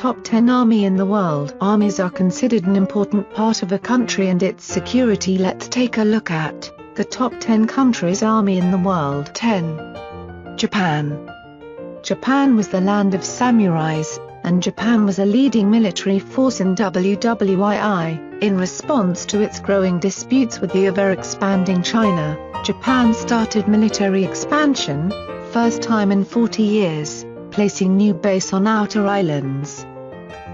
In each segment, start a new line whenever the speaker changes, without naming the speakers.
Top 10 Army in the world. Armies are considered an important part of a country and its security. Let's take a look at the top 10 countries' army in the world. 10. Japan. Japan was the land of samurais, and Japan was a leading military force in WWII. In response to its growing disputes with the ever-expanding China, Japan started military expansion, first time in 40 years, placing new base on outer islands.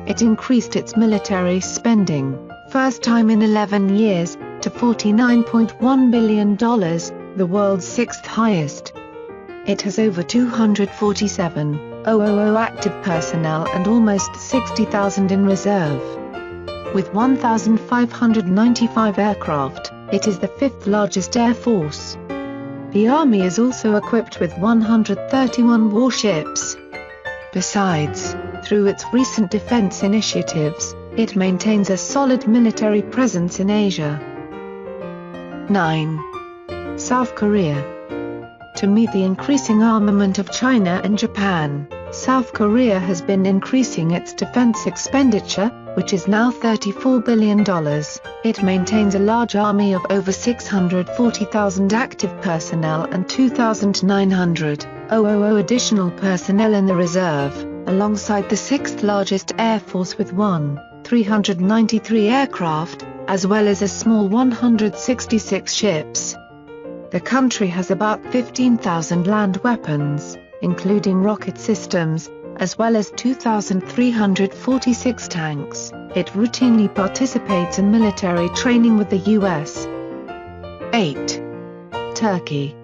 It increased its military spending, first time in 11 years, to $49.1 billion, the world's sixth highest. It has over 247,000 active personnel and almost 60,000 in reserve. With 1,595 aircraft, it is the fifth largest air force. The army is also equipped with 131 warships. Besides, through its recent defense initiatives, it maintains a solid military presence in Asia. 9. South Korea. To meet the increasing armament of China and Japan, South Korea has been increasing its defense expenditure, which is now $34 billion. It maintains a large army of over 640,000 active personnel and 2,900 additional personnel in the reserve, alongside the sixth largest air force with 393 aircraft, as well as a small 166 ships. The country has about 15,000 land weapons, including rocket systems, as well as 2,346 tanks. It routinely participates in military training with the U.S. 8. Turkey.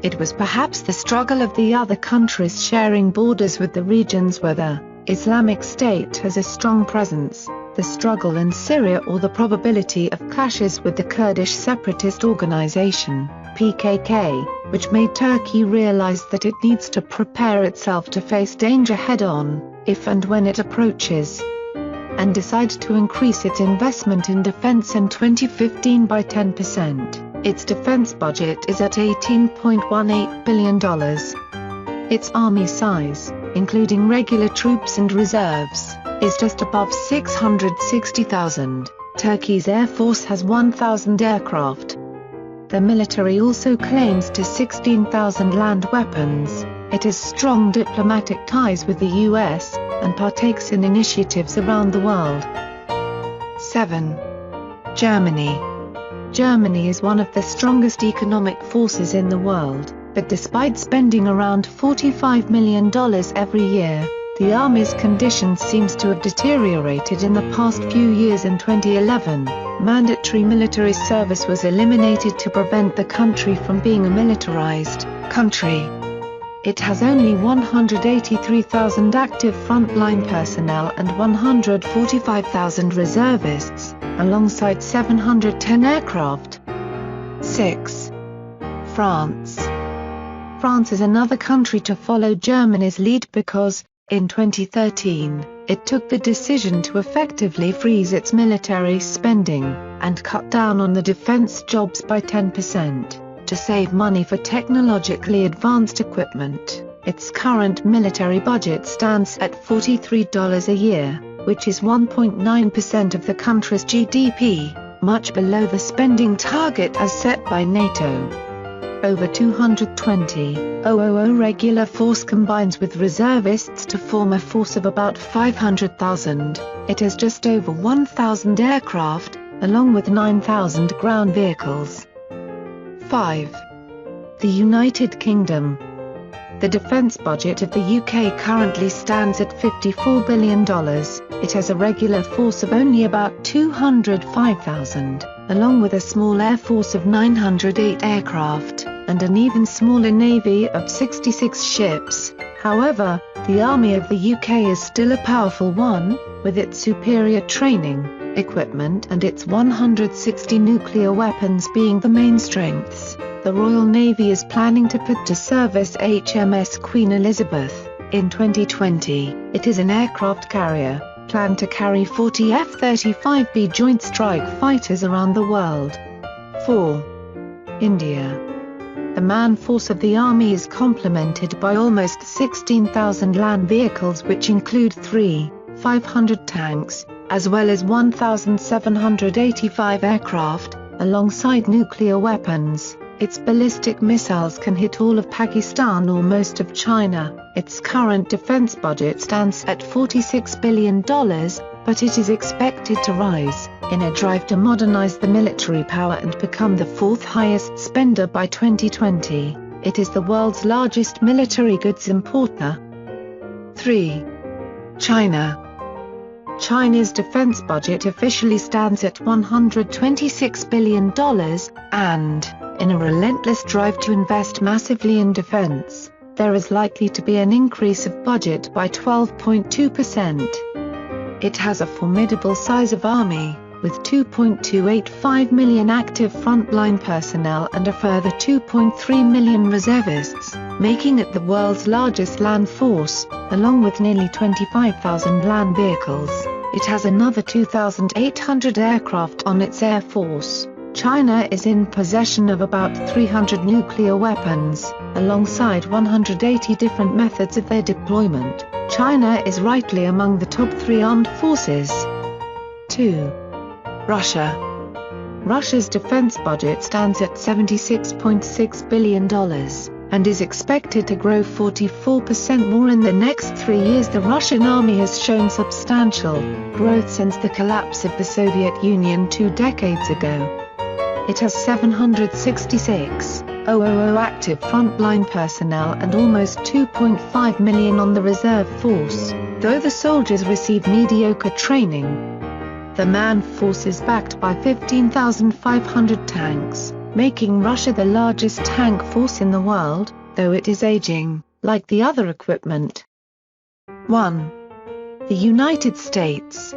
It was perhaps the struggle of the other countries sharing borders with the regions where the Islamic State has a strong presence, the struggle in Syria or the probability of clashes with the Kurdish separatist organization, PKK, which made Turkey realize that it needs to prepare itself to face danger head-on, if and when it approaches, and decide to increase its investment in defense in 2015 by 10%. Its defense budget is at $18.18 billion. Its army size, including regular troops and reserves, is just above 660,000. Turkey's air force has 1,000 aircraft. The military also claims to 16,000 land weapons. It has strong diplomatic ties with the U.S., and partakes in initiatives around the world. 7. Germany. Germany is one of the strongest economic forces in the world, but despite spending around $45 million every year, the army's condition seems to have deteriorated in the past few years. In 2011, mandatory military service was eliminated to prevent the country from being a militarized country. It has only 183,000 active frontline personnel and 145,000 reservists, alongside 710 aircraft. 6. France. France is another country to follow Germany's lead because, in 2013, it took the decision to effectively freeze its military spending, and cut down on the defense jobs by 10%. To save money for technologically advanced equipment, its current military budget stands at $43 a year, which is 1.9% of the country's GDP, much below the spending target as set by NATO. Over 220,000 regular force combines with reservists to form a force of about 500,000. It has just over 1,000 aircraft, along with 9,000 ground vehicles. 5. The United Kingdom. The defense budget of the UK currently stands at $54 billion. It has a regular force of only about 205,000, along with a small air force of 908 aircraft, and an even smaller navy of 66 ships. However, the army of the UK is still a powerful one, with its superior training, equipment and its 160 nuclear weapons being the main strengths. The Royal Navy is planning to put to service HMS Queen Elizabeth in 2020. It is an aircraft carrier, planned to carry 40 F-35B Joint Strike Fighters around the world. 4. India. The man force of the army is complemented by almost 16,000 land vehicles, which include 3 10,500 tanks, as well as 1,785 aircraft, alongside nuclear weapons. Its ballistic missiles can hit all of Pakistan or most of China. Its current defense budget stands at $46 billion, but it is expected to rise, in a drive to modernize the military power and become the fourth highest spender by 2020. It is the world's largest military goods importer. 3. China. China's defense budget officially stands at $126 billion, and, in a relentless drive to invest massively in defense, there is likely to be an increase of budget by 12.2%. It has a formidable size of army, with 2.285 million active frontline personnel and a further 2.3 million reservists, making it the world's largest land force, along with nearly 25,000 land vehicles. It has another 2,800 aircraft on its air force. China is in possession of about 300 nuclear weapons, alongside 180 different methods of their deployment. China is rightly among the top 3 armed forces. 2. Russia. Russia's defense budget stands at $76.6 billion, and is expected to grow 44% more in the next 3 years. The Russian army has shown substantial growth since the collapse of the Soviet Union 2 decades ago. It has 766,000 active frontline personnel and almost 2.5 million on the reserve force, though the soldiers receive mediocre training. The manned force is backed by 15,500 tanks, making Russia the largest tank force in the world, though it is aging, like the other equipment. 1. The United States.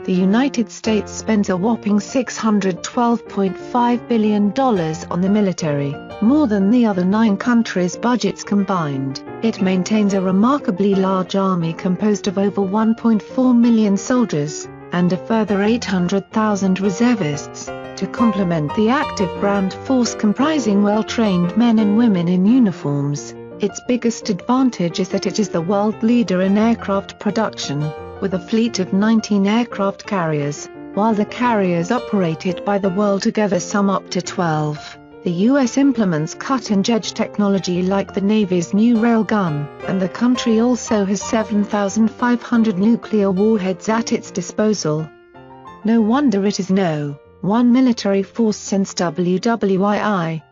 The United States spends a whopping $612.5 billion on the military, more than the other 9 countries' budgets combined. It maintains a remarkably large army composed of over 1.4 million soldiers, and a further 800,000 reservists, to complement the active ground force comprising well-trained men and women in uniforms. Its biggest advantage is that it is the world leader in aircraft production, with a fleet of 19 aircraft carriers, while the carriers operated by the world together sum up to 12. The U.S. implements cutting-edge technology like the Navy's new railgun, and the country also has 7,500 nuclear warheads at its disposal. No wonder it is No. 1 military force since WWII.